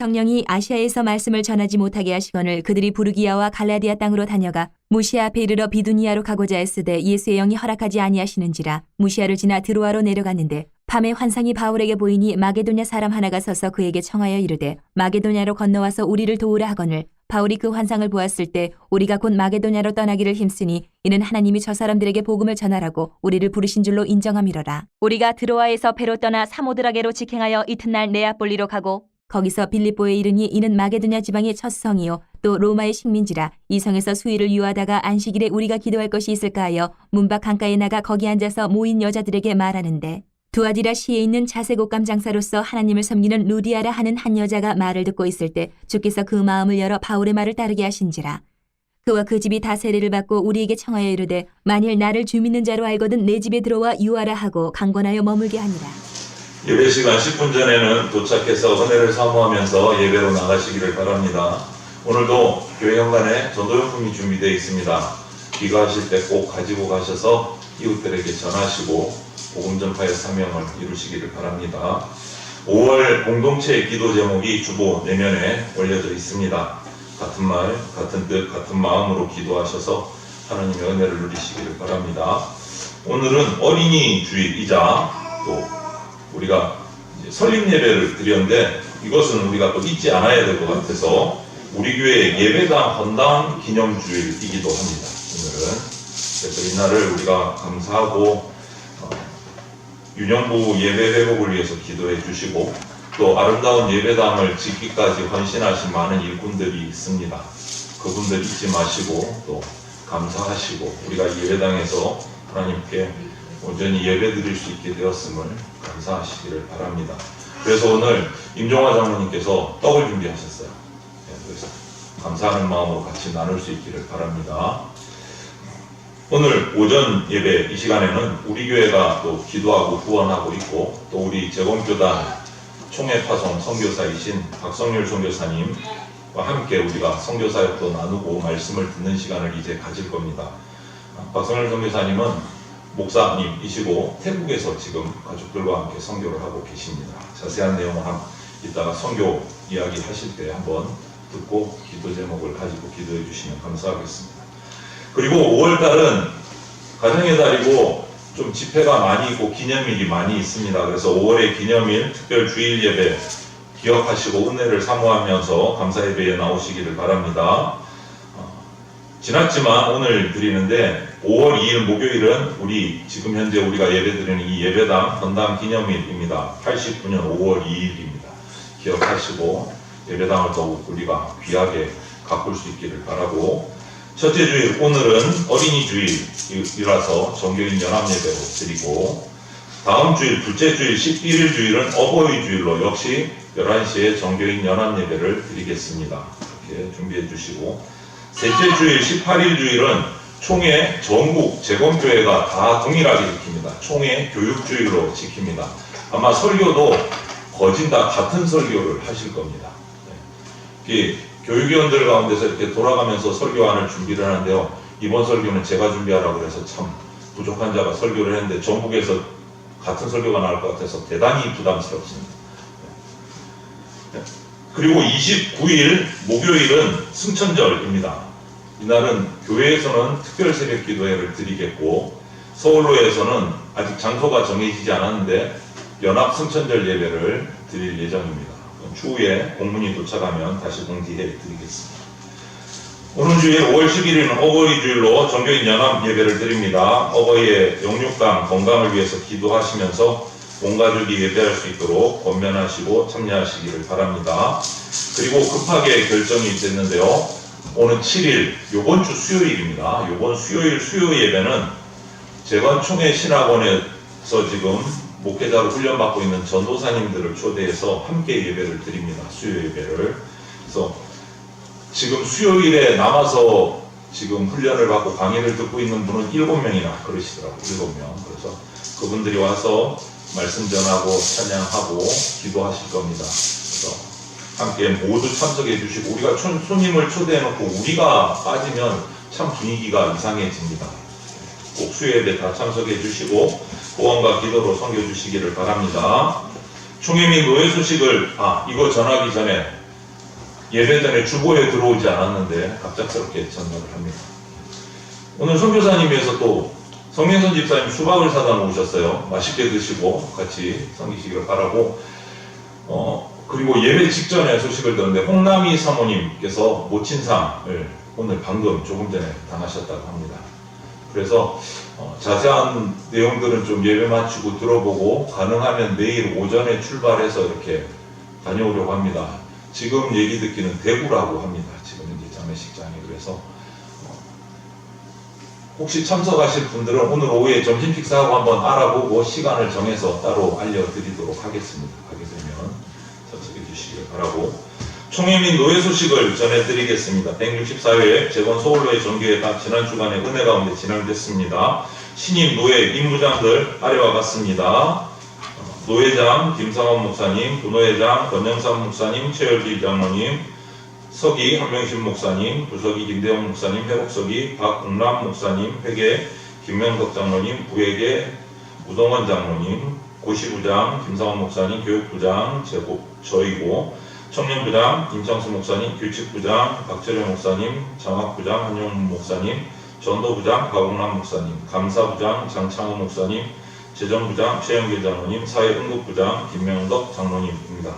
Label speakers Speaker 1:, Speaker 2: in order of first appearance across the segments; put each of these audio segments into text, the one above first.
Speaker 1: 성령이 아시아에서 말씀을 전하지 못하게 하시거늘 그들이 부르기아와 갈라디아 땅으로 다녀가 무시아 앞에 이르러 비두니아로 가고자 했으되 예수의 영이 허락하지 아니하시는지라. 무시아를 지나 드로아로 내려갔는데 밤에 환상이 바울에게 보이니 마게도냐 사람 하나가 서서 그에게 청하여 이르되 마게도냐로 건너와서 우리를 도우라 하거늘 바울이 그 환상을 보았을 때 우리가 곧 마게도냐로 떠나기를 힘쓰니 이는 하나님이 저 사람들에게 복음을 전하라고 우리를 부르신 줄로 인정함이로라. 우리가 드로아에서 배로 떠나 사모드라게로 직행하여 이튿날 네아폴리로 가고 거기서 빌립보에 이르니 이는 마게도냐 지방의 첫 성이요 또 로마의 식민지라. 이 성에서 수일을 유하다가 안식일에 우리가 기도할 것이 있을까 하여 문밖 강가에 나가 거기 앉아서 모인 여자들에게 말하는데 두아디라 시에 있는 자색옷감 장사로서 하나님을 섬기는 루디아라 하는 한 여자가 말을 듣고 있을 때 주께서 그 마음을 열어 바울의 말을 따르게 하신지라. 그와 그 집이 다 세례를 받고 우리에게 청하여 이르되 만일 나를 주 믿는 자로 알거든 내 집에 들어와 유하라 하고 강권하여 머물게 하니라.
Speaker 2: 예배 시간 10분 전에는 도착해서 은혜를 사모하면서 예배로 나가시기를 바랍니다. 오늘도 교회 현관에 전도용품이 준비되어 있습니다. 귀가하실 때 꼭 가지고 가셔서 이웃들에게 전하시고 복음 전파의 사명을 이루시기를 바랍니다. 5월 공동체 기도 제목이 주보 내면에 올려져 있습니다. 같은 말, 같은 뜻, 같은 마음으로 기도하셔서 하나님의 은혜를 누리시기를 바랍니다. 오늘은 어린이 주일이자 또 우리가 설립 예배를 드렸는데 이것은 우리가 또 잊지 않아야 될 것 같아서 우리 교회 예배당 헌당 기념주일이기도 합니다. 오늘은 그래서 이날을 우리가 감사하고 윤영부 예배 회복을 위해서 기도해 주시고 또 아름다운 예배당을 짓기까지 헌신하신 많은 일꾼들이 있습니다. 그분들 잊지 마시고 또 감사하시고 우리가 예배당에서 하나님께 온전히 예배 드릴 수 있게 되었음을 감사하시기를 바랍니다. 그래서 오늘 임종화 장로님께서 떡을 준비하셨어요. 그래서 감사하는 마음으로 같이 나눌 수 있기를 바랍니다. 오늘 오전 예배 이 시간에는 우리 교회가 또 기도하고 후원하고 있고 또 우리 재건교단 총회파송 선교사이신 박성률 선교사님과 함께 우리가 선교사역도 나누고 말씀을 듣는 시간을 이제 가질 겁니다. 박성률 선교사님은 목사님이시고 태국에서 지금 가족들과 함께 선교를 하고 계십니다. 자세한 내용은 이따가 선교 이야기 하실 때 한번 듣고 기도 제목을 가지고 기도해 주시면 감사하겠습니다. 그리고 5월달은 가정의 달이고 좀 집회가 많이 있고 기념일이 많이 있습니다. 그래서 5월의 기념일 특별 주일 예배 기억하시고 은혜를 사모하면서 감사 예배에 나오시기를 바랍니다. 지났지만 오늘 드리는데 5월 2일 목요일은 우리 지금 현재 우리가 예배드리는 이 예배당 헌당 기념일입니다. 89년 5월 2일입니다. 기억하시고 예배당을 더욱 우리가 귀하게 가꿀 수 있기를 바라고 첫째 주일 오늘은 어린이 주일이라서 정교인 연합예배로 드리고 다음 주일 둘째 주일 11일 주일은 어버이 주일로 역시 11시에 정교인 연합예배를 드리겠습니다. 이렇게 준비해 주시고 셋째 주일 18일 주일은 총회 전국 재건교회가 다 동일하게 지킵니다. 총회 교육주일로 지킵니다. 아마 설교도 거진 다 같은 설교를 하실 겁니다. 교육위원들 가운데서 이렇게 돌아가면서 설교안을 준비를 하는데요. 이번 설교는 제가 준비하라고 해서 참 부족한 자가 설교를 했는데 전국에서 같은 설교가 나올 것 같아서 대단히 부담스럽습니다. 그리고 29일 목요일은 승천절입니다. 이날은 교회에서는 특별 새벽 기도회를 드리겠고 서울로에서는 아직 장소가 정해지지 않았는데 연합 승천절 예배를 드릴 예정입니다. 추후에 공문이 도착하면 다시 공지해 드리겠습니다. 오늘 주일 5월 11일은 어버이 주일로 정교인 연합 예배를 드립니다. 어버이의 영육강 건강을 위해서 기도하시면서 온 가족이 예배할 수 있도록 권면하시고 참여하시기를 바랍니다. 그리고 급하게 결정이 됐는데요. 오늘 7일, 요번 주 수요일입니다. 요번 수요일 수요 예배는 재건총회 신학원에서 지금 목회자로 훈련받고 있는 전도사님들을 초대해서 함께 예배를 드립니다. 수요 예배를. 그래서 지금 수요일에 남아서 지금 훈련을 받고 강의를 듣고 있는 분은 7명이나 그러시더라고요. 7명. 그래서 그분들이 와서 말씀 전하고 찬양하고 기도하실 겁니다. 그래서 함께 모두 참석해 주시고 우리가 손님을 초대해 놓고 우리가 빠지면 참 분위기가 이상해집니다. 꼭 수요예배 다 참석해 주시고 후원과 기도로 섬겨 주시기를 바랍니다. 총회 및 노예 소식을 이거 전하기 전에 예배 전에 주보에 들어오지 않았는데 갑작스럽게 전달을 합니다. 오늘 선교사님께서 또 성민선 집사님 수박을 사다 놓으셨어요. 맛있게 드시고 같이 섬기시기를 바라고. 그리고 예배 직전에 소식을 들었는데 홍남희 사모님께서 모친상을 오늘 방금 조금 전에 당하셨다고 합니다. 그래서 자세한 내용들은 좀 예배 마치고 들어보고 가능하면 내일 오전에 출발해서 이렇게 다녀오려고 합니다. 지금 얘기 듣기는 대구라고 합니다. 지금 이제 장례식장이. 그래서 혹시 참석하실 분들은 오늘 오후에 점심 식사하고 한번 알아보고 시간을 정해서 따로 알려드리도록 하겠습니다. 하게 되면 참석해 주시길 바라고. 총회 및 노예 소식을 전해드리겠습니다. 164회 재건 서울노예 정기회가 지난 주간에 은혜 가운데 진행됐습니다. 신임 노예 임무장들 아래와 같습니다. 노회장 김상원 목사님, 부노회장 권영삼 목사님, 최열기 장로님, 서기 한명신 목사님, 부서기 김대영 목사님, 회복서기 박웅남 목사님, 회계 김명덕 장로님, 부회계 우동원 장로님, 고시부장 김상원 목사님, 교육부장 저이고, 청년부장 김창수 목사님, 규칙부장 박철현 목사님, 장학부장 한용문 목사님, 전도부장 박웅남 목사님, 감사부장 장창호 목사님, 재정부장 최영길 장로님, 사회응급부장 김명덕 장로님입니다.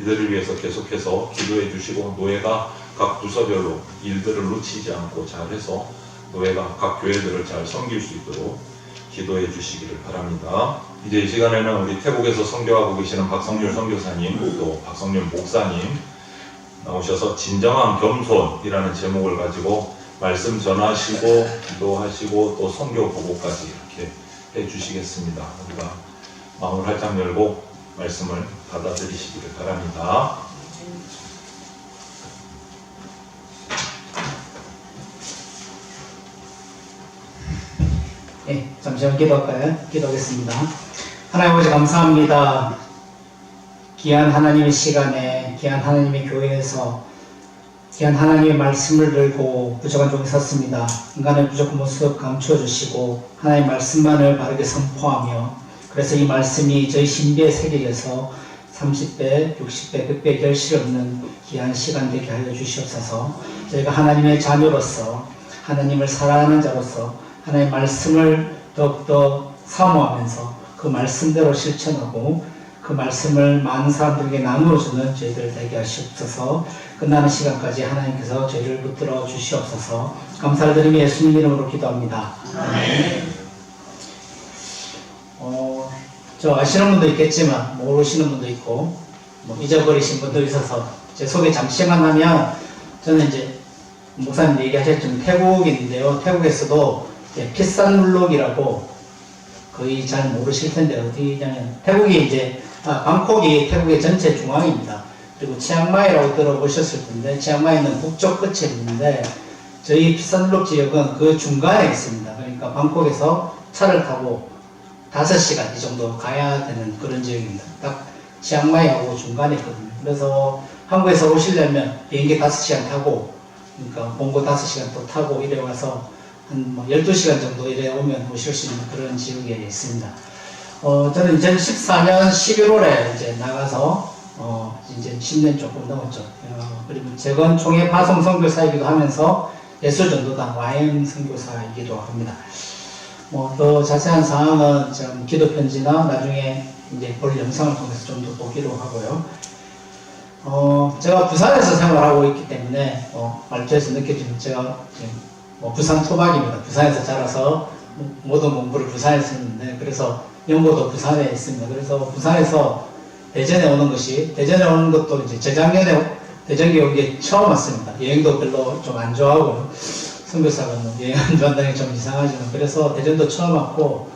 Speaker 2: 이들을 위해서 계속해서 기도해 주시고 노예가 각 부서별로 일들을 놓치지 않고 잘해서 노예가 각 교회들을 잘 섬길 수 있도록 기도해 주시기를 바랍니다. 이제 이 시간에는 우리 태국에서 선교하고 계시는 박성률 선교사님, 또 박성률 목사님 나오셔서 진정한 겸손이라는 제목을 가지고 말씀 전하시고 기도하시고 또 선교 보고까지 이렇게 해 주시겠습니다. 우리가 마음을 활짝 열고 말씀을 받아들이시기를 바랍니다.
Speaker 3: 예, 잠시만 기도할까요? 기도하겠습니다. 하나님 아버지 감사합니다. 귀한 하나님의 시간에, 귀한 하나님의 교회에서 귀한 하나님의 말씀을 들고 부족한 종이 섰습니다. 인간의 부족한 모습 감추어 주시고 하나님의 말씀만을 바르게 선포하며, 그래서 이 말씀이 저희 신비에 새겨져서 30배, 60배, 100배 결실 없는 귀한 시간 되게 하여 주시옵소서. 저희가 하나님의 자녀로서, 하나님을 사랑하는 자로서 하나님의 말씀을 더욱더 사모하면서 그 말씀대로 실천하고 그 말씀을 많은 사람들에게 나누어주는 저희들 되게 하시옵소서. 끝나는 시간까지 하나님께서 저희를 붙들어 주시옵소서. 감사를 드리며 예수님 이름으로 기도합니다. 아멘. 저 아시는 분도 있겠지만 모르시는 분도 있고 잊어버리신 분도 있어서 제 소개 잠시만 하면, 저는 이제 목사님 얘기하셨지만 태국인데요. 태국에서도 피산룰록이라고 거의 잘 모르실 텐데 어디냐면 태국이 이제 방콕이 태국의 전체 중앙입니다. 그리고 치앙마이라고 들어보셨을 텐데 치앙마이는 북쪽 끝에 있는데 저희 피산룰록 지역은 그 중간에 있습니다. 그러니까 방콕에서 차를 타고 5시간 이 정도 가야 되는 그런 지역입니다. 딱 치앙마이하고 중간에 있거든요. 그래서 한국에서 오시려면 비행기 5시간 타고, 그러니까 봉고 5시간 또 타고 이래 와서 한 12시간 정도 이래 오면 오실 수 있는 그런 지역에 있습니다. 저는 2014년 11월에 이제 나가서 이제 10년 조금 넘었죠. 그리고 재건 총회 파송 선교사이기도 하면서 예술전도단 YM 선교사이기도 합니다. 더 자세한 사항은 좀 기도 편지나 나중에 이제 볼 영상을 통해서 좀 더 보기로 하고요. 제가 부산에서 생활하고 있기 때문에 말투에서 느껴지는 제가 부산 토박입니다. 부산에서 자라서 모든 공부를 부산에서 했는데, 그래서 연고도 부산에 있습니다. 그래서 부산에서 대전에 오는 것도 이제 재작년에 대전에 오기 처음 왔습니다. 여행도 별로 좀 안 좋아하고요. 선교사가 여행 안 좋아한다는 게 좀 이상하지만, 그래서 대전도 처음 왔고,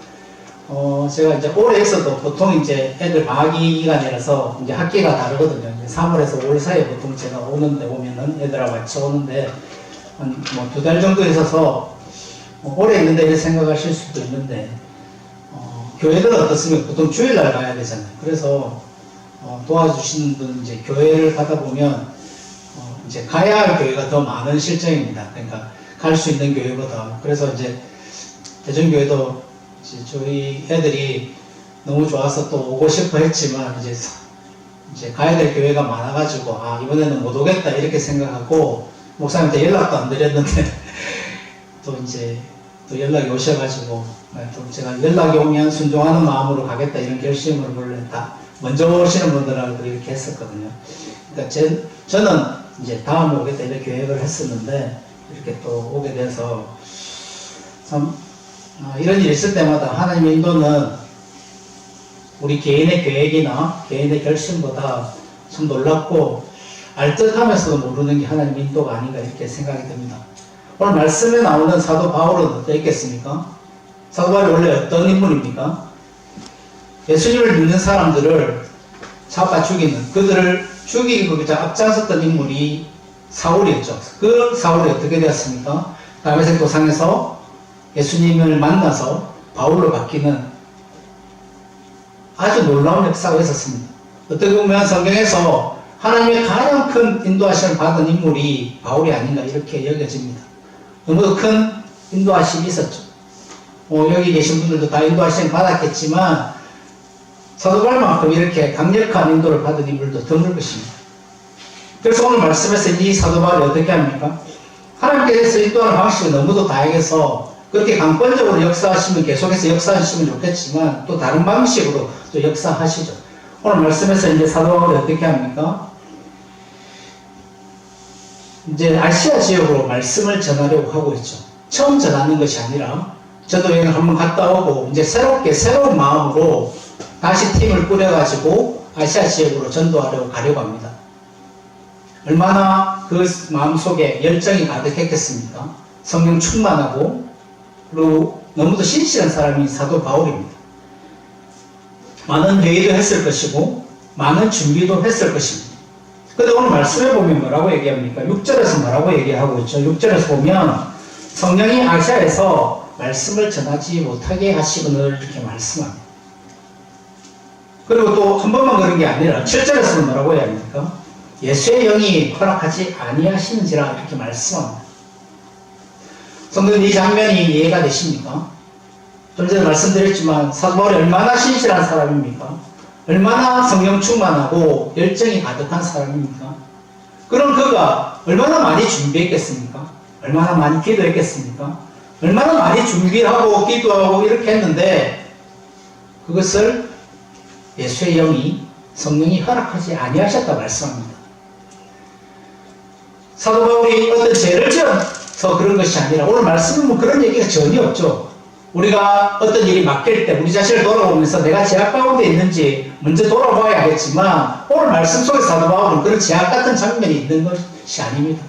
Speaker 3: 제가 이제 올해 있어도 보통 이제 애들 방학이 기간이라서 이제 학기가 다르거든요. 3월에서 5월 사이에 보통 제가 오면은 애들하고 같이 오는데, 한 2달 정도 있어서 오래 있는데 이렇게 생각하실 수도 있는데, 교회들은 어떻습니까? 보통 주일날 가야 되잖아요. 그래서 도와주시는 분 이제 교회를 가다 보면 이제 가야 할 교회가 더 많은 실정입니다. 그러니까 갈 수 있는 교회보다. 그래서 이제 대전교회도 이제 저희 애들이 너무 좋아서 또 오고 싶어 했지만, 이제 이제 가야 될 교회가 많아가지고 아 이번에는 못 오겠다 이렇게 생각하고 목사님한테 연락도 안 드렸는데 또 이제 또 연락이 오셔가지고 또 제가 연락이 오면 순종하는 마음으로 가겠다 이런 결심을 원래 다 먼저 오시는 분들하고 이렇게 했었거든요. 그러니까 저는 이제 다음에 오겠다 이렇게 계획을 했었는데 이렇게 또 오게 돼서 참 이런 일이 있을 때마다 하나님의 인도는 우리 개인의 계획이나 개인의 결심보다 참 놀랍고 알뜰하면서도 모르는 게 하나님의 인도가 아닌가 이렇게 생각이 듭니다. 오늘 말씀에 나오는 사도 바울은 어떠했겠습니까? 사도 바울이 원래 어떤 인물입니까? 예수님을 믿는 사람들을 잡아 죽이는, 그들을 죽이고 앞장섰던 인물이 사울이었죠. 그 사울이 어떻게 되었습니까? 다메섹 도상에서 예수님을 만나서 바울로 바뀌는 아주 놀라운 역사가 있었습니다. 어떻게 보면 성경에서 하나님의 가장 큰 인도하심을 받은 인물이 바울이 아닌가 이렇게 여겨집니다. 너무 큰 인도하심이 있었죠. 여기 계신 분들도 다 인도하심을 받았겠지만 사도 바울만큼 이렇게 강력한 인도를 받은 인물도 드물 것입니다. 그래서 오늘 말씀에서 이 사도 바울이 어떻게 합니까? 하나님께서 인도하는 방식이 너무도 다양해서 그렇게 강권적으로 역사하시면 계속해서 역사하시면 좋겠지만 또 다른 방식으로 또 역사하시죠. 오늘 말씀에서 이제 사도 바울이 어떻게 합니까? 이제 아시아 지역으로 말씀을 전하려고 하고 있죠. 처음 전하는 것이 아니라 저도 여행 한번 갔다 오고 이제 새로운 마음으로 다시 팀을 꾸려가지고 아시아 지역으로 전도하려고 가려고 합니다. 얼마나 그 마음속에 열정이 가득했겠습니까? 성령 충만하고 그리고 너무도 신실한 사람이 사도 바울입니다. 많은 회의도 했을 것이고 많은 준비도 했을 것입니다. 근데 오늘 말씀에 보면 뭐라고 얘기합니까? 6절에서 뭐라고 얘기하고 있죠? 6절에서 보면 성령이 아시아에서 말씀을 전하지 못하게 하시거늘 이렇게 말씀합니다. 그리고 또 한 번만 그런 게 아니라 7절에서는 뭐라고 해야 합니까? 예수의 영이 허락하지 아니하시는지라 이렇게 말씀합니다. 성도님 이 장면이 이해가 되십니까? 좀 전에 말씀드렸지만 사도 바울이 얼마나 신실한 사람입니까? 얼마나 성령 충만하고 열정이 가득한 사람입니까? 그럼 그가 얼마나 많이 준비했겠습니까? 얼마나 많이 기도했겠습니까? 얼마나 많이 준비하고 기도하고 이렇게 했는데 그것을 예수의 영이 성령이 허락하지 아니하셨다 말씀합니다. 사도 바울이 어떤 죄를 지어서 그런 것이 아니라 오늘 말씀은 뭐 그런 얘기가 전혀 없죠. 우리가 어떤 일이 맡길 때 우리 자신을 돌아보면서 내가 제약 가운데 있는지 먼저 돌아봐야겠지만 오늘 말씀 속에 사도 바울은 그런 제약 같은 장면이 있는 것이 아닙니다.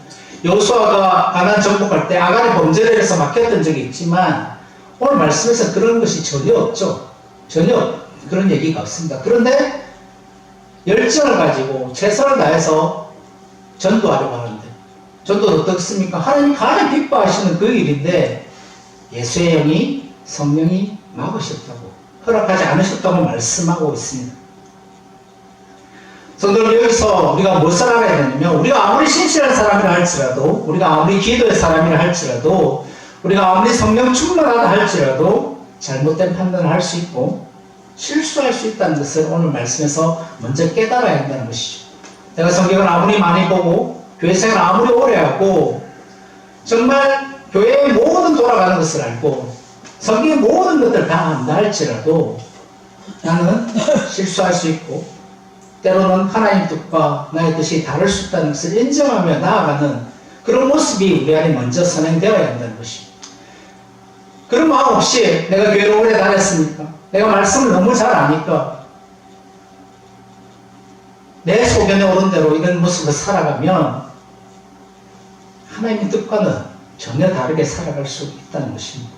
Speaker 3: 여호수아가 가나안 정복할 때 아간의 범죄를 해서 막혔던 적이 있지만 오늘 말씀에서 그런 것이 전혀 없죠. 전혀 그런 얘기가 없습니다. 그런데 열정을 가지고 최선을 다해서 전도하려고 하는데 전도는 어떻습니까? 하나님이 가장 기뻐하시는 그 일인데 예수의 영이 성령이 막으셨다고 허락하지 않으셨다고 말씀하고 있습니다. 성도님 여기서 우리가 무엇을 알아야 되냐면 우리가 아무리 신실한 사람이라 할지라도 우리가 아무리 기도의 사람이라 할지라도 우리가 아무리 성령 충만하다 할지라도 잘못된 판단을 할 수 있고 실수할 수 있다는 것을 오늘 말씀에서 먼저 깨달아야 한다는 것이죠. 내가 성경을 아무리 많이 보고 교회 생활을 아무리 오래 하고 정말 교회의 모든 돌아가는 것을 알고 성경의 모든 것들을 다 안다 할지라도 나는 실수할 수 있고 때로는 하나님 뜻과 나의 뜻이 다를 수 있다는 것을 인정하며 나아가는 그런 모습이 우리 안에 먼저 선행되어야 한다는 것입니다. 그런 마음 없이 내가 교회를 오래 다녔으니까 내가 말씀을 너무 잘 아니까 내 소견에 오른 대로 이런 모습을 살아가면 하나님의 뜻과는 전혀 다르게 살아갈 수 있다는 것입니다.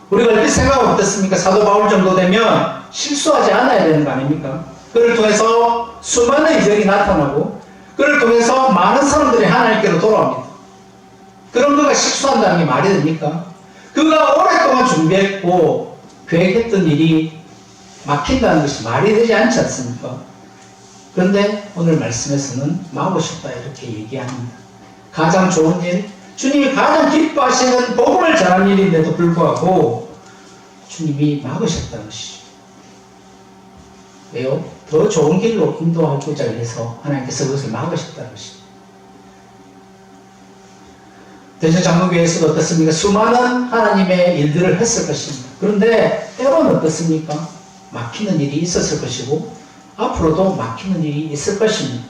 Speaker 3: 우리가 이렇게 생각하면 어떻습니까? 사도 바울 정도 되면 실수하지 않아야 되는 거 아닙니까? 그를 통해서 수많은 이적이 나타나고 그를 통해서 많은 사람들이 하나님께로 돌아옵니다. 그런 그가 실수한다는 게 말이 됩니까? 그가 오랫동안 준비했고 계획했던 일이 막힌다는 것이 말이 되지 않지 않습니까? 그런데 오늘 말씀에서는 막으셨다 이렇게 얘기합니다. 가장 좋은 일, 주님이 가장 기뻐하시는 복음을 전하는 일인데도 불구하고 주님이 막으셨다는 것이죠. 왜요? 더 좋은 길로 인도하고자 해서 하나님께서 그것을 막으셨다는 것이죠. 대전장로교회에서도 어떻습니까? 수많은 하나님의 일들을 했을 것입니다. 그런데 때로는 어떻습니까? 막히는 일이 있었을 것이고 앞으로도 막히는 일이 있을 것입니다.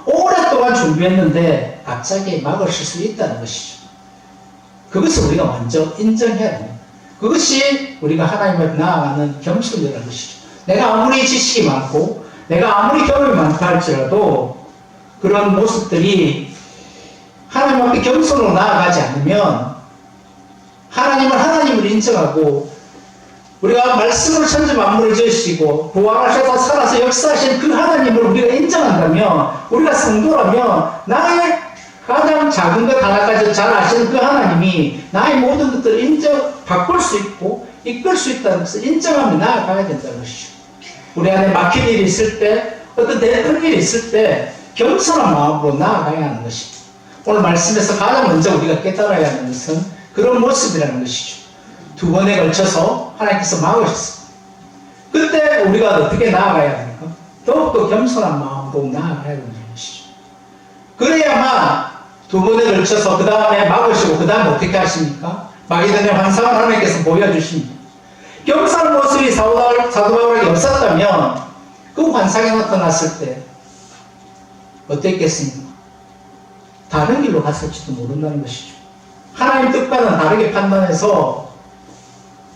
Speaker 3: 오랫동안 준비했는데 갑자기 막으실 수 있다는 것이죠. 그것을 우리가 먼저 인정해야 됩니다. 그것이 우리가 하나님 앞에 나아가는 겸손이라는 것이죠. 내가 아무리 지식이 많고 내가 아무리 경험이 많다 할지라도 그런 모습들이 하나님 앞에 겸손으로 나아가지 않으면 하나님을 하나님을 인정하고 우리가 말씀으로 천지 만물을 지으시고 부활하셔서 살아서 역사하신 그 하나님을 우리가 인정한다면 우리가 성도라면 나의 가장 작은 것 하나까지 잘 아시는 그 하나님이 나의 모든 것들을 바꿀 수 있고 이끌 수 있다는 것을 인정하며 나아가야 된다는 것이죠. 우리 안에 막힌 일이 있을 때 어떤 큰 일이 있을 때 겸손한 마음으로 나아가야 하는 것입니다. 오늘 말씀에서 가장 먼저 우리가 깨달아야 하는 것은 그런 모습이라는 것이죠. 두 번에 걸쳐서 하나님께서 막으셨습니다. 그때 우리가 어떻게 나아가야 합니까? 더욱더 겸손한 마음으로 나아가야 되는 것이죠. 그래야만 두 번에 걸쳐서 그 다음에 막으시고 그 다음에 어떻게 하십니까? 마게도냐 환상을 하나님께서 보여주십니다. 겸손한 모습이 사도 바울에게 없었다면 그 환상이 나타났을 때 어땠겠습니까? 다른 길로 갔을지도 모른다는 것이죠. 하나님 뜻과는 다르게 판단해서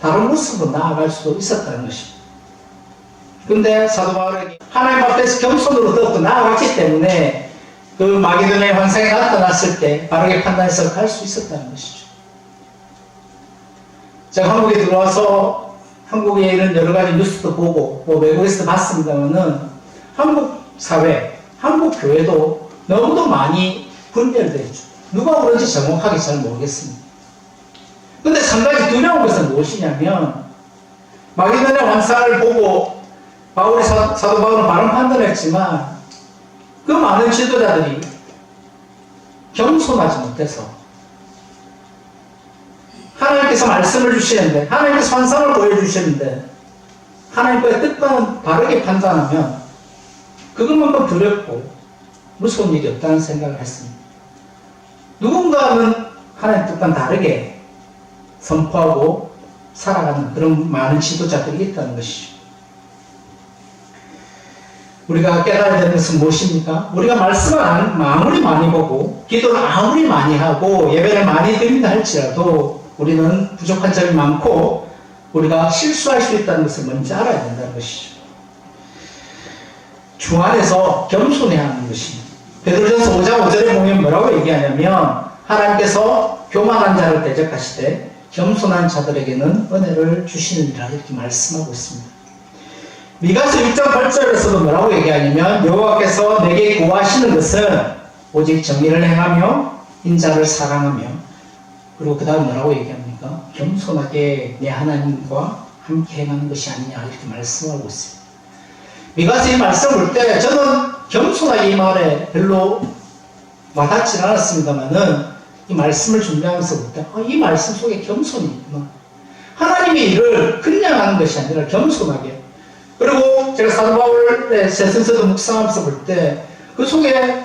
Speaker 3: 다른 모습으로 나아갈 수도 있었다는 것입니다. 그런데 사도 바울에게 하나님 앞에서 겸손으로 더욱더 나아갔기 때문에 그 마게도냐의 환상이 나타났을 때 바르게 판단해서 갈 수 있었다는 것이죠. 제가 한국에 들어와서 한국에 있는 여러 가지 뉴스도 보고 외국에서도 봤습니다만은 한국 사회, 한국 교회도 너무도 많이 분열되어 있죠. 누가 그런지 정확하게 잘 모르겠습니다. 근데 한 가지 두려운 것은 무엇이냐면 마게도냐 환상을 보고 사도 바울은 바른 판단을 했지만 그 많은 지도자들이 겸손하지 못해서 하나님께서 말씀을 주시는데 하나님께서 환상을 보여주시는데 하나님과의 뜻과는 다르게 판단하면 그것만큼 두렵고 무서운 일이 없다는 생각을 했습니다. 누군가는 하나님 뜻과는 다르게 선포하고 살아가는 그런 많은 지도자들이 있다는 것이죠. 우리가 깨달아야 되는 것은 무엇입니까? 우리가 말씀을 아무리 많이 보고 기도를 아무리 많이 하고 예배를 많이 드린다 할지라도 우리는 부족한 점이 많고 우리가 실수할 수 있다는 것을 먼저 알아야 된다는 것이죠. 주 안에서 겸손해야 하는 것입니다. 베드로전서 5장 5절에 보면 뭐라고 얘기하냐면 하나님께서 교만한 자를 대적하시되 겸손한 자들에게는 은혜를 주시느니라 이렇게 말씀하고 있습니다. 미가서 6장 8절에서도 뭐라고 얘기하냐면 여호와께서 내게 구하시는 것은 오직 정의를 행하며 인자를 사랑하며 그리고 그 다음 뭐라고 얘기합니까? 겸손하게 내 하나님과 함께 행하는 것이 아니냐 이렇게 말씀하고 있습니다. 미가서 이 말씀을 볼 때 저는 겸손하게 이 말에 별로 와닿지 않았습니다만은 이 말씀을 준비하면서 볼 때 이 말씀 속에 겸손이 있구나. 하나님의 일을 그냥 하는 것이 아니라 겸손하게. 그리고 제가 사도 바울의 세선서도 묵상하면서 볼 때 그 속에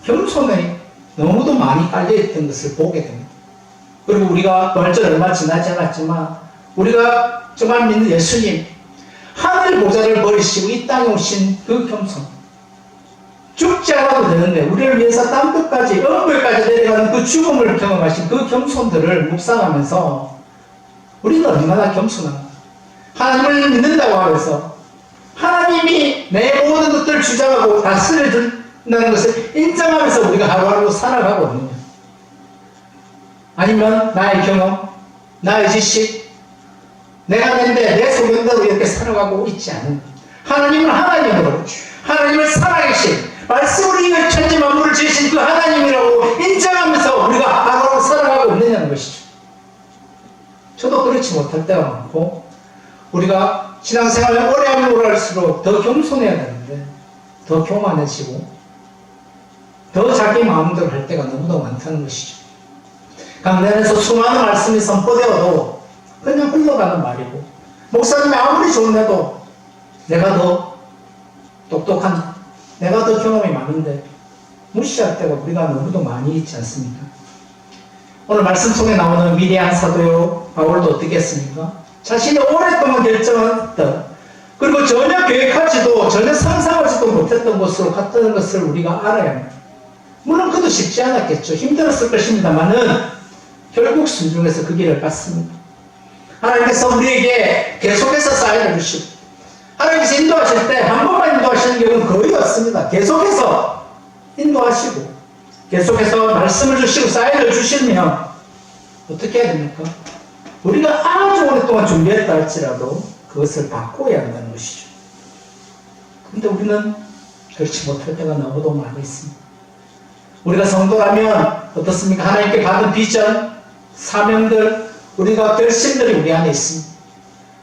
Speaker 3: 겸손이 너무도 많이 깔려있던 것을 보게 됩니다. 그리고 우리가 부활절 얼마 지나지 않았지만 우리가 정말 믿는 예수님 하늘 보좌를 버리시고 이 땅에 오신 그 겸손 죽지 않아도 되는데 우리를 위해서 땅끝까지 엄물까지 내려가는 그 죽음을 경험하신 그 겸손들을 묵상하면서 우리는 얼마나 겸손한가. 하나님을 믿는다고 하면서 하나님이 내 모든 것들을 주장하고 다스려준다는 것을 인정하면서 우리가 하루하루 살아가고 있느냐. 아니면 나의 경험, 나의 지식, 내가 낸데 내 소견대로 이렇게 살아가고 있지 않은 하나님은 하나님으로 하나님을 살아계신 말씀으로 이 천지 만물을 지으신 그 하나님이라고 인정하면서 우리가 하루하루 살아가고 있느냐는 것이죠. 저도 그렇지 못할 때가 많고 우리가 신앙생활을 오래 하면 오래 할수록 더 겸손해야 되는데 더 교만해지고 더 자기 마음대로 할 때가 너무나 많다는 것이죠. 강단에서 수많은 말씀이 선포되어도 그냥 흘러가는 말이고 목사님이 아무리 좋은데도 내가 더 똑똑한 내가 더 경험이 많은데 무시할 때가 우리가 너무도 많이 있지 않습니까? 오늘 말씀 속에 나오는 위대한 사도요 바울도 어떻게 했습니까? 자신이 오랫동안 결정했던 그리고 전혀 계획하지도 전혀 상상하지도 못했던 곳으로 갔다는 것을 우리가 알아야 합니다. 물론 그도 쉽지 않았겠죠. 힘들었을 것입니다만은 결국 순종해서 그 길을 갔습니다. 하나님께서 우리에게 계속해서 사인을 주시고 하나님께서 인도하실 때 한 번만 인도하시는 경우는 거의 없습니다. 계속해서 인도하시고 계속해서 말씀을 주시고 사인을 주시면 어떻게 해야 됩니까? 우리가 아주 오랫동안 준비했다 할지라도 그것을 바꿔야 한다는 것이죠. 그런데 우리는 그렇지 못할 때가 너무도 많이 있습니다. 우리가 성도라면 어떻습니까? 하나님께 받은 비전, 사명들, 우리가 결심들이 우리 안에 있습니다.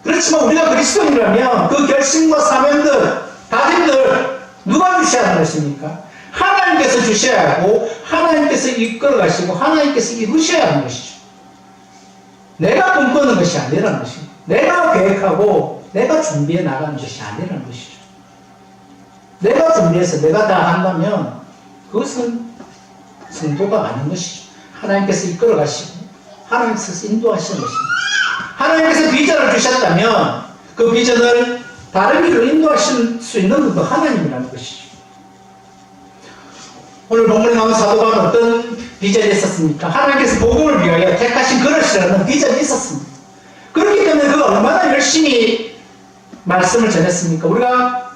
Speaker 3: 그렇지만 우리가 그리스도인이라면 그 결심과 사명들, 다짐들 누가 주셔야 하는 것입니까? 하나님께서 주셔야 하고 하나님께서 이끌어 가시고 하나님께서 이루셔야 하는 것이죠. 내가 꿈꾸는 것이 아니라는 것입니다. 내가 계획하고 내가 준비해 나가는 것이 아니라는 것이죠. 내가 준비해서 내가 다 한다면 그것은 성도가 아닌 것이죠. 하나님께서 이끌어 가시고 하나님께서 인도하시는 것입니다. 하나님께서 비전을 주셨다면 그 비전을 다른 길로 인도하실 수 있는 분도 하나님이라는 것이죠. 오늘 본문에 나온 사도 바울은 어떤 비전이 있었습니까? 하나님께서 복음을 위하여 택하신 그릇이라는 비전이 있었습니다. 그렇기 때문에 그가 얼마나 열심히 말씀을 전했습니까? 우리가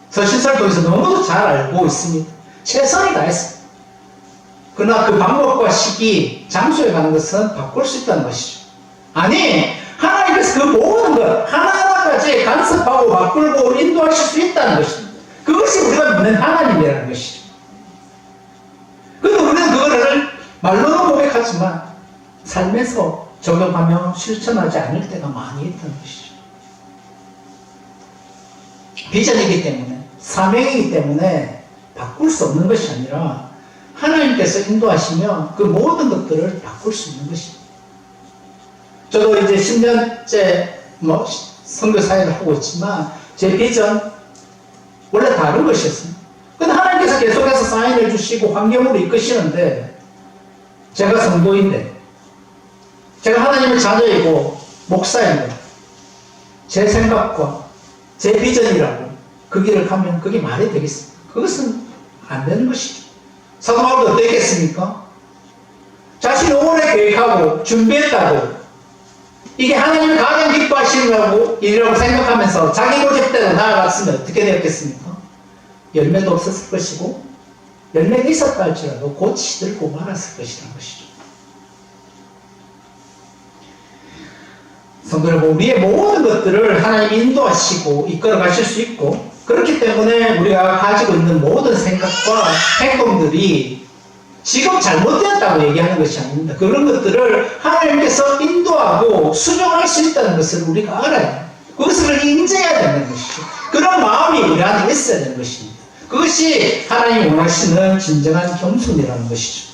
Speaker 3: 서신서를 통해서 너무도 잘 알고 있습니다. 최선을 다했습니다. 그러나 그 방법과 시기, 장소에 가는 것은 바꿀 수 있다는 것이죠. 아니, 하나님께서 그 모든 것 하나하나까지 간섭하고 바꾸고 인도하실 수 있다는 것입니다. 그것이 우리가 믿는 하나님이라는 것이죠. 그런데 우리는 그거를 말로는 고백하지만 삶에서 적용하며 실천하지 않을 때가 많이 있다는 것이죠. 비전이기 때문에, 사명이기 때문에 바꿀 수 없는 것이 아니라 하나님께서 인도하시면 그 모든 것들을 바꿀 수 있는 것입니다. 저도 이제 10년째 선교 사역을 하고 있지만 제 비전 원래 다른 것이었습니다. 근데 하나님께서 계속해서 사인을 주시고 환경으로 이끄시는데 제가 성도인데 제가 하나님의 자녀이고 목사인데 제 생각과 제 비전이라고 그 길을 가면 그게 말이 되겠습니까? 그것은 안 되는 것이죠. 사도 바울도 어땠겠습니까? 자신이 오래 계획하고 준비했다고 이게 하나님이 가장 기뻐하시는 일이라고 생각하면서 자기 고집대로 나아갔으면 어떻게 되었겠습니까? 열매도 없었을 것이고 열매가 있었다 할지라도 곧 시들고 말았을 것이라는 것이죠. 성도 여러분, 우리의 모든 것들을 하나님이 인도하시고 이끌어 가실 수 있고 그렇기 때문에 우리가 가지고 있는 모든 생각과 행동들이 지금 잘못되었다고 얘기하는 것이 아닙니다. 그런 것들을 하나님께서 인도하고 수정할 수 있다는 것을 우리가 알아야 해요. 그것을 인정해야 되는 것이죠. 그런 마음이 우리 안에 있어야 되는 것입니다. 그것이 하나님이 원하시는 진정한 겸손이라는 것이죠.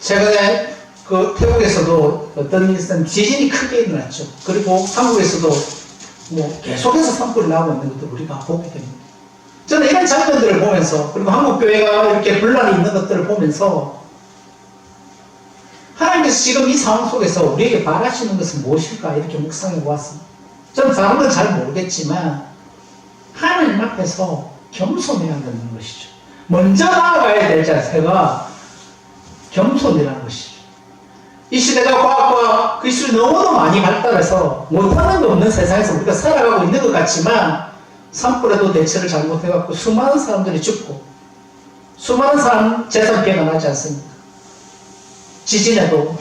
Speaker 3: 최근에 그 태국에서도 어떤 일은 지진이 크게 일어났죠. 그리고 한국에서도 계속해서 산불이 나고 있는 것도 우리가 보게 됩니다. 저는 이런 장면들을 보면서 그리고 한국 교회가 이렇게 분란이 있는 것들을 보면서 하나님께서 지금 이 상황 속에서 우리에게 바라시는 것은 무엇일까 이렇게 묵상해 보았습니다. 저는 다른 건 잘 모르겠지만 하나님 앞에서 겸손해야 한다는 것이죠. 먼저 나아가야 될 자세가 겸손이라는 것이죠. 이 시대가 과학과 기술이 너무도 많이 발달해서 못하는 게 없는 세상에서 우리가 살아가고 있는 것 같지만 산불에도 대처를 잘못해갖고 수많은 사람들이 죽고 수많은 사람 재산 피해가 나지 않습니까? 지진에도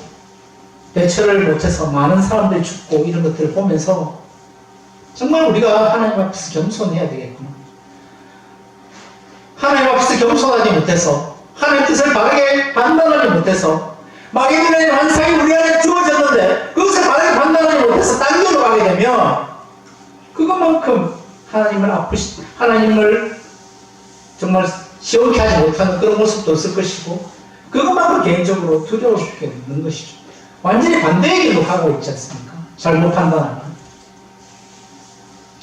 Speaker 3: 대처를 못해서 많은 사람들이 죽고 이런 것들을 보면서 정말 우리가 하나님 앞에서 겸손해야 되겠구나. 하나님 앞에서 겸손하지 못해서 하나님 뜻을 바르게 판단하지 못해서 마귀들의 환상이 우리 안에 주어졌는데 그것을 바르게 판단하지 못해서 딴 길로 가게 되면 그것만큼 하나님을 정말 시원케 하지 못하는 그런 모습도 없을 것이고 그것만큼 개인적으로 두려울 수밖에 없는 것이죠. 완전히 반대의 길로 가고 있지 않습니까? 잘못 판단하면.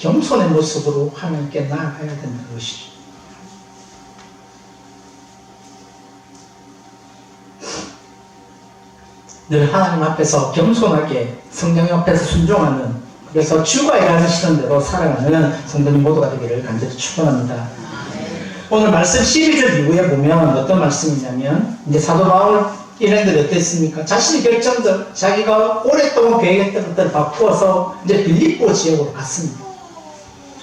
Speaker 3: 겸손의 모습으로 하나님께 나아가야 된다는 것이죠. 늘 하나님 앞에서 겸손하게 성령 앞에서 순종하는, 그래서 주가 일하시는 대로 살아가는 성도님 모두가 되기를 간절히 축원합니다. 오늘 말씀 12절 이후에 보면 어떤 말씀이냐면, 이제 사도 바울 일행들이 어땠습니까? 자신의 결정들, 자기가 오랫동안 계획했던 것들을 바꾸어서 이제 빌립보 지역으로 갔습니다.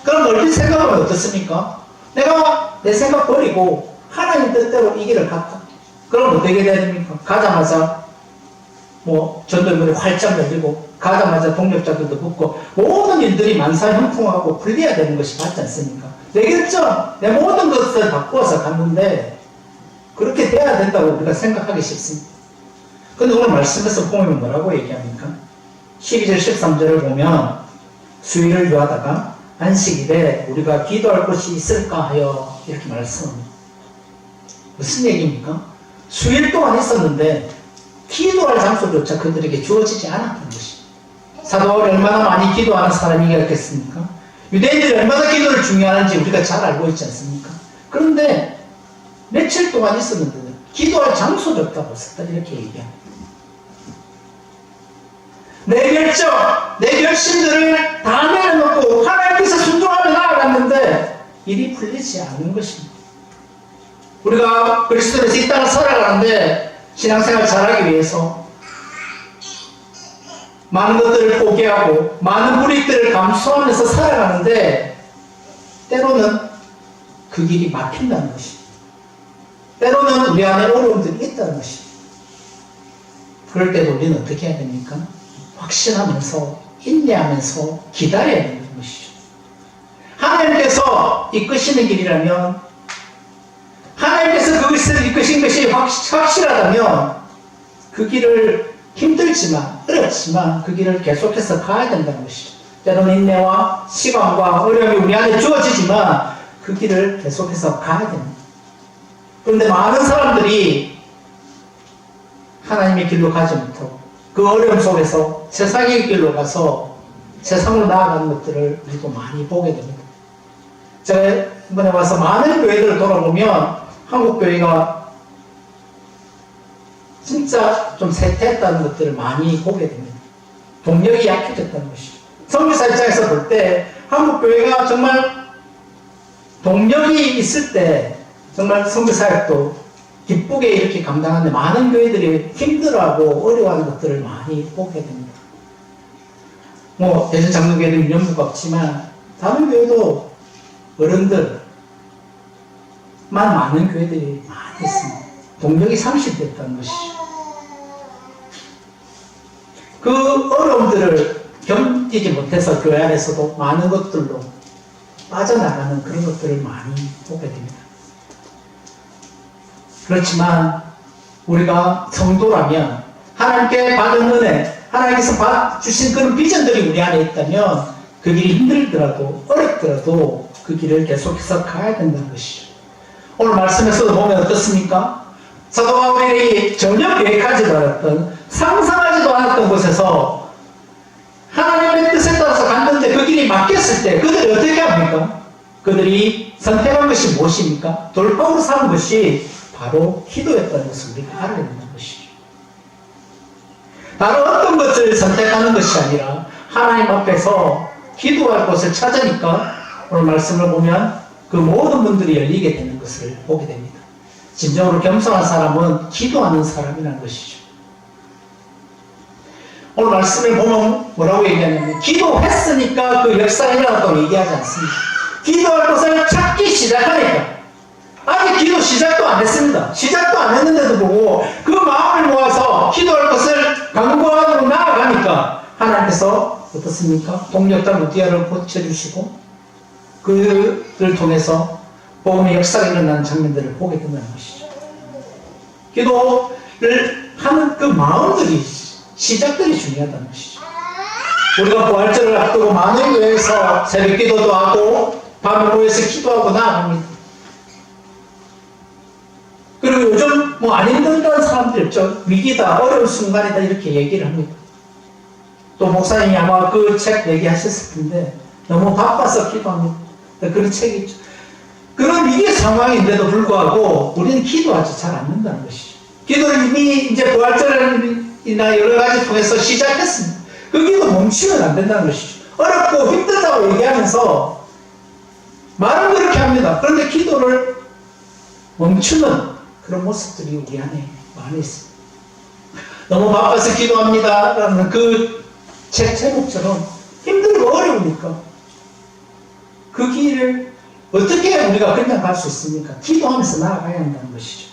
Speaker 3: 그럼 얼핏 생각하면 어떻습니까? 내가 내 생각 버리고 하나님 뜻대로 이 길을 갔다. 그럼 어떻게 돼야 됩니까? 가자마자 전도문이 활짝 열리고, 가자마자 동력자들도 붙고, 모든 일들이 만사형통하고 풀려야 되는 것이 맞지 않습니까? 내 결정, 내 모든 것을 바꾸어서 갔는데 그렇게 돼야 된다고 우리가 생각하기 쉽습니다. 근데 오늘 말씀에서 보면 뭐라고 얘기합니까? 12절 13절을 보면 수일을 요하다가 안식일에 우리가 기도할 곳이 있을까 하여 이렇게 말씀합니다. 무슨 얘기입니까? 수일 동안 있었는데 기도할 장소조차 그들에게 주어지지 않았던 것입니다. 사도 바울이 얼마나 많이 기도하는 사람이겠습니까? 유대인들이 얼마나 기도를 중요하는지 우리가 잘 알고 있지 않습니까? 그런데 며칠 동안 있었는데 기도할 장소조차 없었다 이렇게 얘기합니다. 내 결정, 내 결심들을 다 내려놓고 하나님께서 순종하며 나아갔는데 일이 풀리지 않는 것입니다. 우리가 그리스도에서 이 땅을 살아가는데 신앙생활 잘하기 위해서 많은 것들을 포기하고 많은 불이익들을 감수하면서 살아가는데 때로는 그 길이 막힌다는 것입니다. 때로는 우리 안에 어려움들이 있다는 것입니다. 그럴 때 우리는 어떻게 해야 됩니까? 확신하면서 인내하면서 기다려야 되는 것이죠. 하나님께서 이끄시는 길이라면, 하나님께서 그것을 이끄신 것이 확실하다면 그 길을 힘들지만 어렵지만 그 길을 계속해서 가야 된다는 것이죠. 때로는 인내와 시간과 어려움이 우리 안에 주어지지만 그 길을 계속해서 가야 됩니다. 그런데 많은 사람들이 하나님의 길로 가지 못하고 그 어려움 속에서 세상의 길로 가서 세상으로 나아가는 것들을 우리도 많이 보게 됩니다. 제가 이번에 와서 많은 교회들을 돌아보면 한국 교회가 진짜 좀 쇠퇴했다는 것들을 많이 보게 됩니다. 동력이 약해졌다는 것이죠. 선교사 입장에서 볼 때 한국 교회가 정말 동력이 있을 때 정말 선교사역도 기쁘게 이렇게 감당하는데 많은 교회들이 힘들어하고 어려워하는 것들을 많이 보게 됩니다. 대전 장로교회는 유년부가 없지만 다른 교회도 어른들만 많은 교회들이 많이 있습니다. 동력이 상실됐다는 것이죠. 그 어려움들을 견디지 못해서 교회 안에서도 많은 것들로 빠져나가는 그런 것들을 많이 보게 됩니다. 그렇지만 우리가 성도라면 하나님께 받은 은혜, 하나님께서 주신 그런 비전들이 우리 안에 있다면 그 길이 힘들더라도 어렵더라도 그 길을 계속해서 가야 된다는 것이죠. 오늘 말씀에서도 보면 어떻습니까? 사도 바울이 전혀 계획하지도 않았던, 상상하지도 않았던 곳에서 하나님의 뜻에 따라서 갔는데 그 길이 막혔을 때 그들이 어떻게 합니까? 그들이 선택한 것이 무엇입니까? 돌파구로 삼은 것이 바로 기도였다는 것을 우리가 알아야 된다는 것이죠. 다른 어떤 것을 선택하는 것이 아니라 하나님 앞에서 기도할 곳을 찾으니까 오늘 말씀을 보면 그 모든 문들이 열리게 되는 것을 보게 됩니다. 진정으로 겸손한 사람은 기도하는 사람이라는 것이죠. 오늘 말씀을 보면 뭐라고 얘기하냐면 기도했으니까 그 역사가 일어났다고 얘기하지 않습니다. 기도할 곳을 찾기 시작하니까, 아직 기도 시작도 안 했습니다. 시작도 안 했는데도 보고 그 마음을 모아서 기도할 것을 강구하고 나아가니까 하나님께서 어떻습니까? 동력자 무디아를 고쳐주시고 그들을 통해서 복음의 역사가 일어나는 장면들을 보게 된다는 것이죠. 기도를 하는 그 마음들이, 시작들이 중요하다는 것이죠. 우리가 부활절을 앞두고 많은 교회에서 새벽 기도도 하고 밤에 모여서 기도하고 나아갑니다. 그리고 요즘 안 힘들다는 사람들이 없죠. 위기다, 어려운 순간이다 이렇게 얘기를 합니다. 또 목사님이 아마 그 책 얘기하셨을 텐데 너무 바빠서 기도합니다. 그런 책이 있죠. 그런 위기 상황인데도 불구하고 우리는 기도하지 잘 않는다는 것이죠. 기도를 이미 이제 부활절이나 여러 가지 통해서 시작했습니다. 그 기도 멈추면 안 된다는 것이죠. 어렵고 힘들다고 얘기하면서 말은 그렇게 합니다. 그런데 기도를 멈추는 그런 모습들이 우리 안에 많이 있습니다. 너무 바빠서 기도합니다 라는 그 책 제목처럼 힘들고 어려우니까 그 길을 어떻게 우리가 그냥 갈 수 있습니까? 기도하면서 나아가야 한다는 것이죠.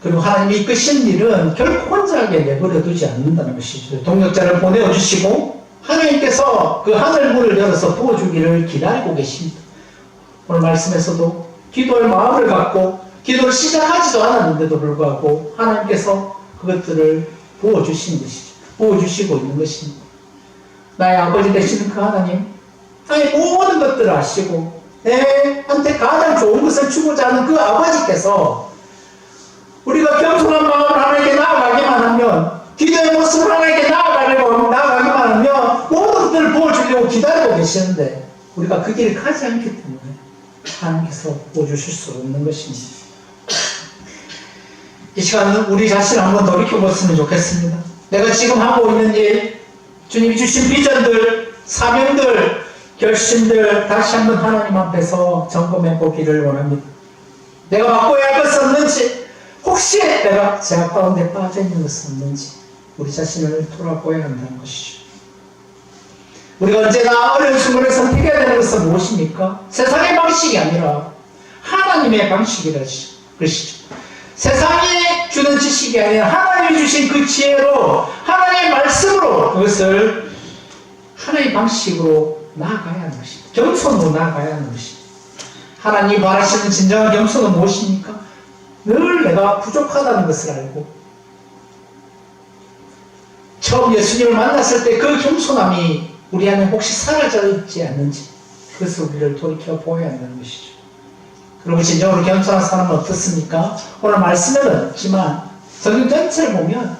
Speaker 3: 그리고 하나님이 이끄신 일은 결코 혼자하게 내버려 두지 않는다는 것이죠. 동력자를 보내주시고 하나님께서 그 하늘문을 열어서 부어주기를 기다리고 계십니다. 오늘 말씀에서도 기도할 마음을 갖고 기도를 시작하지도 않았는데도 불구하고 하나님께서 그것들을 부어주신 것이죠. 부어주시고 있는 것입니다. 나의 아버지 되시는 그 하나님, 나의 모든 것들을 아시고 내한테 가장 좋은 것을 주고자 하는 그 아버지께서 우리가 겸손한 마음을 하나님께 나아가기만 하면, 기도의 모습을 하나님께 나아가기만 하면 모든 것들을 부어주려고 기다리고 계시는데 우리가 그 길을 가지 않기 때문에 하나님께서 부어주실 수 없는 것입니다. 이 시간은 우리 자신을 한번 돌이켜봤으면 좋겠습니다. 내가 지금 하고 있는 일, 주님이 주신 비전들, 사명들, 결심들 다시 한번 하나님 앞에서 점검해 보기를 원합니다. 내가 바꿔야 할 것은 없는지, 혹시 내가 제약 가운데 빠져 있는 것은 없는지 우리 자신을 돌아보아야 한다는 것이죠. 우리가 언제나 어려운 순간을 선택해야 되는 것은 무엇입니까? 세상의 방식이 아니라 하나님의 방식이라 것이죠. 세상이 주는 지식이 아니라 하나님이 주신 그 지혜로, 하나님의 말씀으로 그것을 하나님의 방식으로 나아가야 하는 것입니다. 겸손으로 나아가야 하는 것입니다. 하나님이 바라시는 진정한 겸손은 무엇입니까? 늘 내가 부족하다는 것을 알고 처음 예수님을 만났을 때 그 겸손함이 우리 안에 혹시 사라져 있지 않는지 그것을 우리를 돌이켜 보아야 한다는 것이죠. 그리고 진정으로 겸손한 사람은 어떻습니까? 오늘 말씀에는 없지만 성경 전체를 보면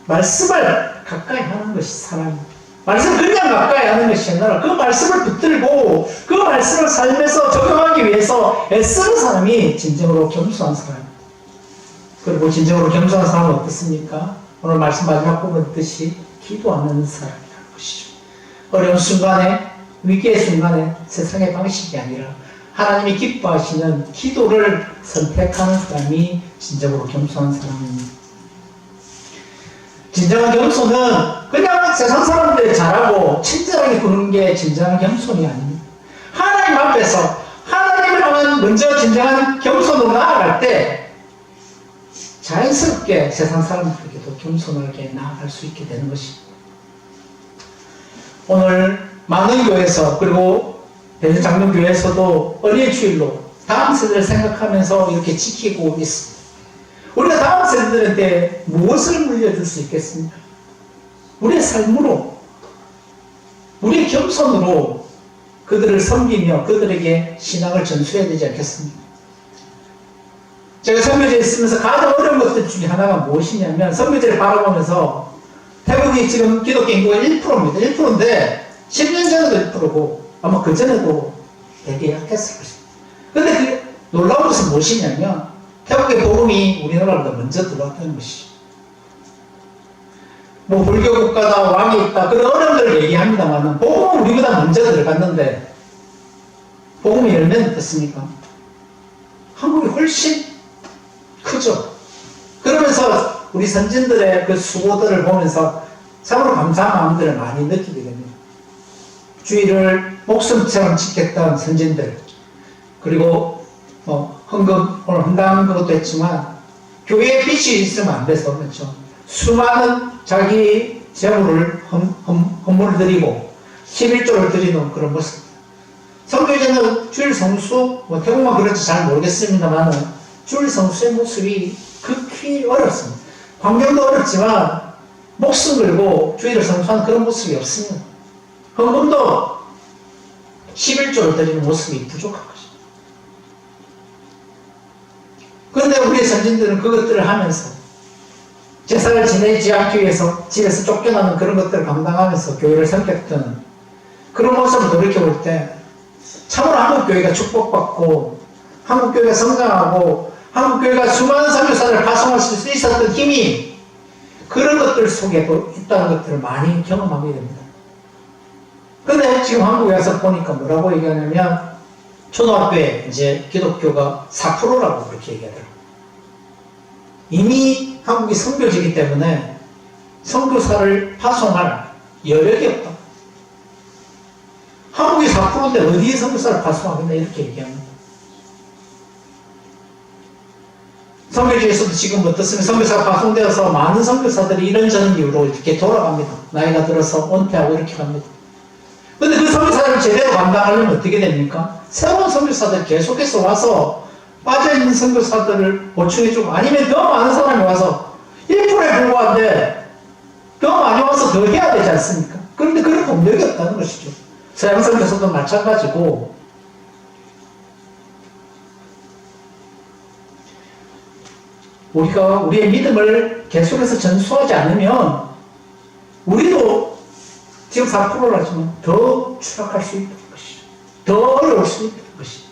Speaker 3: 말씀을 가까이 하는 것이 사람입니다. 말씀을 그냥 가까이 하는 것이 아니라 그 말씀을 붙들고 그 말씀을 삶에서 적용하기 위해서 애쓰는 사람이 진정으로 겸손한 사람입니다. 그리고 진정으로 겸손한 사람은 어떻습니까? 오늘 말씀 마지막 부분 뜻이 기도하는 사람이라는 것이죠. 어려운 순간에, 위기의 순간에 세상의 방식이 아니라 하나님이 기뻐하시는 기도를 선택하는 사람이 진정으로 겸손한 사람입니다. 진정한 겸손은 그냥 세상 사람들이 잘하고 친절하게 구는 게 진정한 겸손이 아닙니다. 하나님 앞에서 하나님을 향한 먼저 진정한 겸손으로 나아갈 때 자연스럽게 세상 사람들에게도 겸손하게 나아갈 수 있게 되는 것입니다. 오늘 많은 교회에서 그리고 대전장로교회에서도 어린이 주일로 다음 세대를 생각하면서 이렇게 지키고 있습니다. 우리가 다음 세대들한테 무엇을 물려줄 수 있겠습니까? 우리의 삶으로, 우리의 겸손으로 그들을 섬기며 그들에게 신앙을 전수해야 되지 않겠습니까? 제가 선교지에 있으면서 가장 어려운 것들 중에 하나가 무엇이냐면 선교지를 바라보면서 태국이 지금 기독교 인구가 1%입니다. 1%인데 10년 전에도 1%고 아마 그 전에도 되게 약했을 것입니다. 그런데 그 놀라운 것은 무엇이냐면 태국의 복음이 우리나라보다 먼저 들어왔다는 것이죠. 뭐 불교 국가다, 왕이 있다, 그런 어려움들을 얘기합니다만 복음은 우리보다 먼저 들어갔는데 복음이 열면 어떻습니까? 한국이 훨씬 크죠. 그러면서 우리 선진들의 그 수고들을 보면서 참으로 감사한 마음들을 많이 느끼게 됩니다. 주의를 목숨처럼 지켰던 선진들, 그리고 헌금, 오늘 헌당한 것도 했지만 교회에 빛이 있으면 안 돼서 그렇죠. 수많은 자기 재물을 헌물을 드리고 11조를 드리는 그런 모습. 선교제는 주일 성수, 태국만 그럴지 잘 모르겠습니다만 주일 성수의 모습이 극히 어렵습니다. 환경도 어렵지만 목숨 걸고 주일을 성수하는 그런 모습이 없습니다. 헌금도 11조를 드리는 모습이 부족한 것입니다. 그런데 우리의 선진들은 그것들을 하면서 제사를 지내지 않기 위해서 집에서 쫓겨나는 그런 것들을 감당하면서 교회를 섬겼던 그런 모습을 돌이켜볼 때 참으로 한국교회가 축복받고 한국교회가 성장하고 한국교회가 수많은 선교사를 파송할 수 있었던 힘이 그런 것들 속에도 있다는 것들을 많이 경험하게 됩니다. 근데 지금 한국에 와서 보니까 뭐라고 얘기하냐면 초등학교에 이제 기독교가 4%라고 그렇게 얘기하더라고요. 이미 한국이 선교지기 때문에 선교사를 파송할 여력이 없다. 한국이 4%인데 어디에 선교사를 파송하겠나 이렇게 얘기합니다. 선교지에서도 지금 어떻습니까? 선교사가 파송되어서 많은 선교사들이 이런저런 이유로 이렇게 돌아갑니다. 나이가 들어서 은퇴하고 이렇게 갑니다. 근데 그 선교사를 제대로 감당하려면 어떻게 됩니까? 새로운 선교사들 계속해서 와서 빠져있는 선교사들을 보충해주고 아니면 더 많은 사람이 와서 1%에 불과한데 더 많이 와서 더 해야 되지 않습니까? 그런데 그런 동력이 없다는 것이죠. 서양 선교사도 마찬가지고 우리가 우리의 믿음을 계속해서 전수하지 않으면 우리도 지금 4%라지만 더 추락할 수 있다는 것이죠. 더 어려울 수 있다는 것이죠.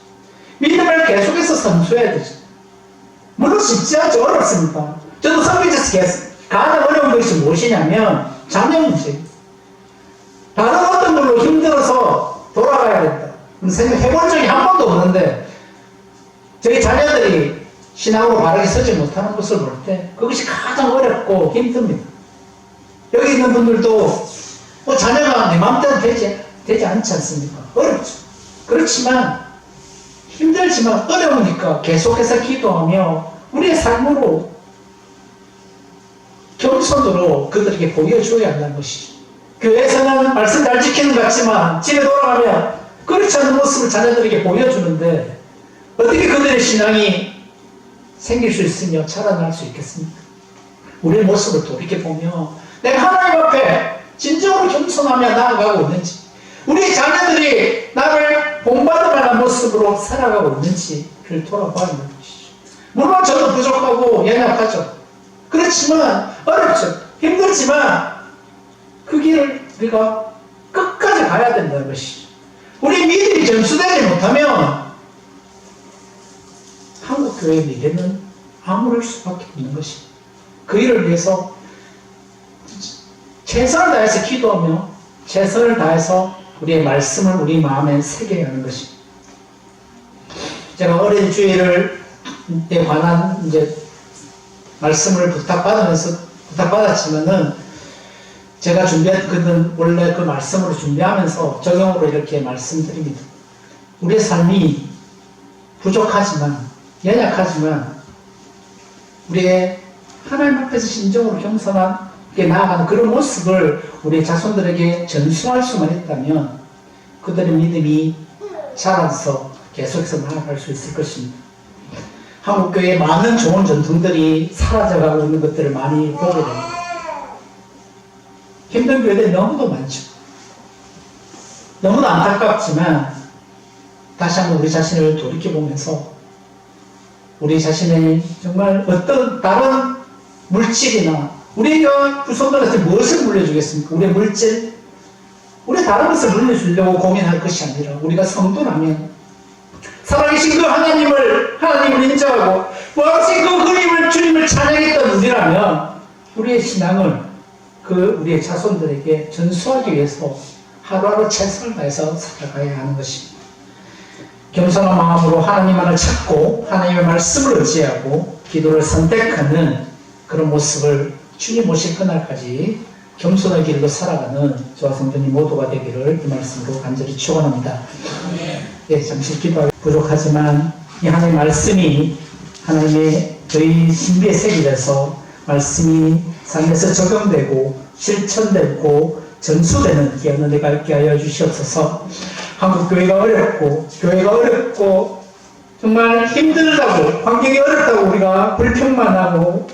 Speaker 3: 믿음을 계속해서 선수해야 되죠. 물론 쉽지 않죠. 어렵습니다. 저도 선교지에서 가장 어려운 것이 무엇이냐면 자녀 문제입니다. 다른 어떤 걸로 힘들어서 돌아가야 된다. 생각해본 적이 한 번도 없는데 저희 자녀들이 신앙으로 바르게 서지 못하는 것을 볼 때 그것이 가장 어렵고 힘듭니다. 여기 있는 분들도 뭐 자녀가 내 마음대로 되지 않지 않습니까? 어렵죠. 그렇지만 힘들지만 어려우니까 계속해서 기도하며 우리의 삶으로 겸손으로 그들에게 보여줘야 한다는 것이죠. 교회에서는 말씀 잘 지키는 것 같지만 집에 돌아가면 그렇지 않은 모습을 자녀들에게 보여주는데 어떻게 그들의 신앙이 생길 수 있으며 자라날 수 있겠습니까? 우리의 모습을 돌이켜보며 내가 하나님 앞에 진정으로 겸손하며 나아가고 있는지 우리 자녀들이 나를 본받을 만한 모습으로 살아가고 있는지를 돌아봐야 하는 것이죠. 물론 저도 부족하고 연약하죠. 그렇지만 어렵죠. 힘들지만 그 길을 우리가 끝까지 가야 된다는 것이죠. 우리 믿음이 전수되지 못하면 한국교회의 미래는 암울할 수밖에 없는 것입니다. 그 일을 위해서 최선을 다해서 기도하며 최선을 다해서 우리의 말씀을 우리 마음에 새겨야 하는 것입니다. 제가 어린 주일에 관한 이제 말씀을 부탁받았지만은 제가 준비한 원래 그 말씀으로 준비하면서 적용으로 이렇게 말씀드립니다. 우리의 삶이 부족하지만 연약하지만 우리의 하나님 앞에서 진정으로 겸손하게 나아가는 그런 모습을 우리 자손들에게 전수할 수만 있다면 그들의 믿음이 자라서 계속해서 나아갈 수 있을 것입니다. 한국교회의 많은 좋은 전통들이 사라져가고 있는 것들을 많이 보게 됩니다. 힘든 교회들이 너무도 많죠. 너무나 안타깝지만 다시 한번 우리 자신을 돌이켜보면서 우리 자신의 정말 어떤 다른 물질이나 우리가 후손들한테 무엇을 물려주겠습니까? 우리의 물질? 우리 다른 것을 물려주려고 고민할 것이 아니라 우리가 성도라면 살아계신 그 하나님을 인정하고 무엇이 그 그림을 주님을 찬양했던 우리라면 우리의 신앙을 우리의 자손들에게 전수하기 위해서 하루하루 최선을 다해서 살아가야 하는 것입니다. 겸손한 마음으로 하나님만을 찾고 하나님의 말씀을 의지하고 기도를 선택하는 그런 모습을 주님 오실 그날까지 겸손의 길로 살아가는 저와 성도님 모두가 되기를 이 말씀으로 간절히 축원합니다. 예, 잠시 기도하기 부족하지만 이 하나님의 말씀이 하나님의 저희 신비에 새겨져서 말씀이 삶에서 적용되고 실천되고 전수되는 귀한 은혜가 있게 하여 주시옵소서. 한국교회가 어렵고 교회가 어렵고 정말 힘들다고 환경이 어렵다고 우리가 불평만 하고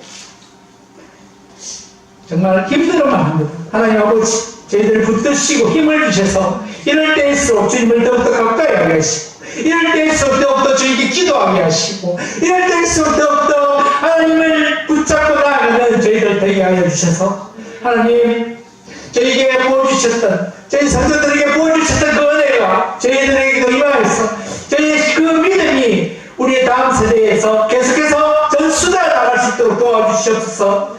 Speaker 3: 정말 힘들어만 합니다. 하나님 아버지 저희들을 붙드시고 힘을 주셔서 이럴 때일수록 주님을 더욱더 가까이 하게 하시고 이럴 때일수록 더욱더 주님께 기도하게 하시고 이럴 때일수록 더욱더 하나님을 붙잡고 나아가는 있는 저희들 되게 하여 주셔서 하나님 저희에게 부어주셨던 저희 선조들에게 부어주셨던 그 은혜가 저희들에게도 임하여서 저희의 그 믿음이 우리의 다음 세대에서 계속해서 전수되어 나갈 수 있도록 도와주시옵소서.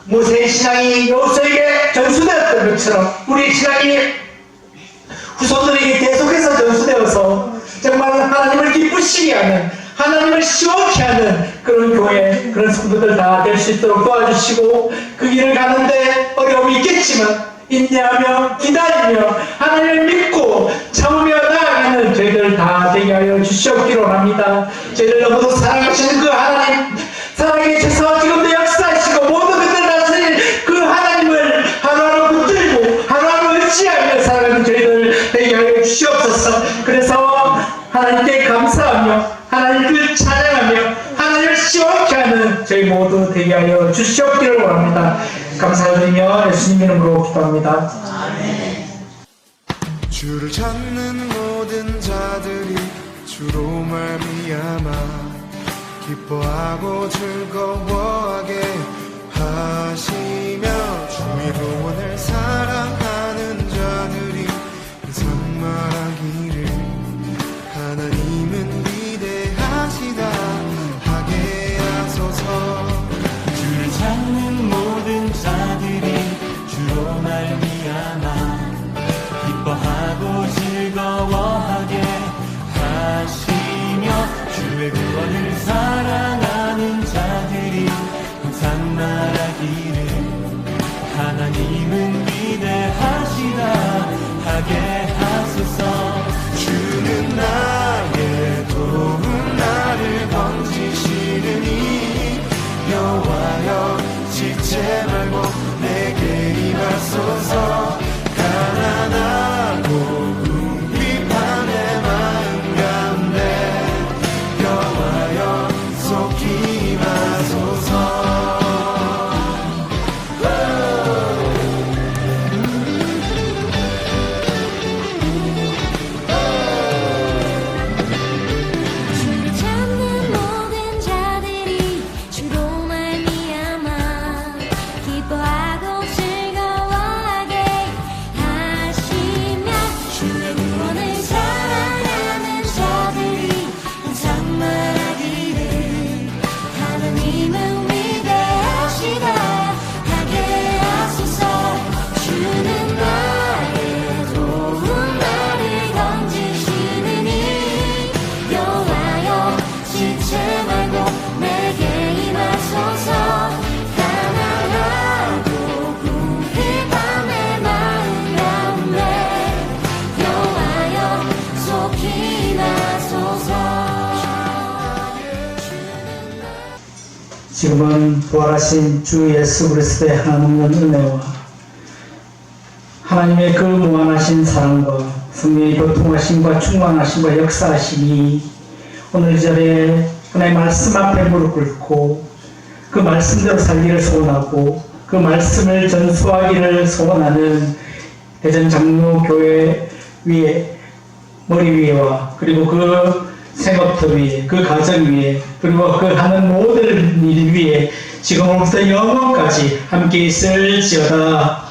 Speaker 3: 모세의 신앙이 여호수아에게 전수되었던 것처럼 우리의 신앙이 후손들에게 계속해서 전수되어서 정말 하나님을 기쁘시게 하는 하나님을 시원케 하는 그런 교회 그런 성도들 다 될 수 있도록 도와주시고 그 길을 가는데 어려움이 있겠지만 인내하며 기다리며 하나님을 믿고 참으며 나아가는 저희들 다 되게 하여 주시옵기로 합니다. 저희를 너무도 사랑하시는 그 하나님 사랑해 주셔서 지금도 역사하시고 모든 것들 다스릴 그 하나님을 하루하루 붙들고 하루하루 의지하며 살아가는 저희들 되게 하여 주시옵소서. 그래서 하나님께 감사하며 하나님을 찬양하며 하나님을 시원케 하는 저희 모두 되게 하여 주시옵기를 원합니다. 감사드리며 예수님 이름으로 기도합니다.
Speaker 4: 주를 찾는 모든 자들이 주로 말미암아 기뻐하고 즐거워하게 하시며 주의 구원을 사랑하는 자들이 항상 말하기를 하나님은 위대하시다 하게 하소서.
Speaker 5: 주를 찾는 모든 자들이 주로 말미암아 기뻐하고 즐거워하게 하시며 주의 구원을 사랑하는 자들이 항상 말하기를 하나님은 위대하시다 하게 하소서.
Speaker 4: 주는 나의 도움 나를 건지시느니 여호와여 지체 말고 내게 임하소서. 가난하고 궁핍한 내 마음 가운데 여호와여 속히 임하소서.
Speaker 6: 주를 찾는 모든 자들이 주로 말미암아 기뻐하고 즐거워하게 하시며 주의 구원을 사랑하는 자들이 항상 말하기를 하나님은 위대하시다 하게 하소서. 주는 나의 도움 나를 건지시느니 여호와여 지체 말고 내게 임하소서. 가난하고 궁핍한 내 마음 가운데 여호와여 속히 임하소서.
Speaker 3: 지금은 부활하신 주 예수 그리스도의 하나님 은혜와 하나님의 그 무한하신 사랑과 성령의 교통하심과 충만하심과 역사하심이 오늘 이 자리에 하나님의 말씀 앞에 무릎 꿇고 그 말씀대로 살기를 소원하고 그 말씀을 전수하기를 소원하는 대전 장로교회 위에 머리 위에와 그리고 그 생업터 위에 그 가정 위에 그리고 그 하는 모든 일 위에 지금부터 영원까지 함께 있을지어다.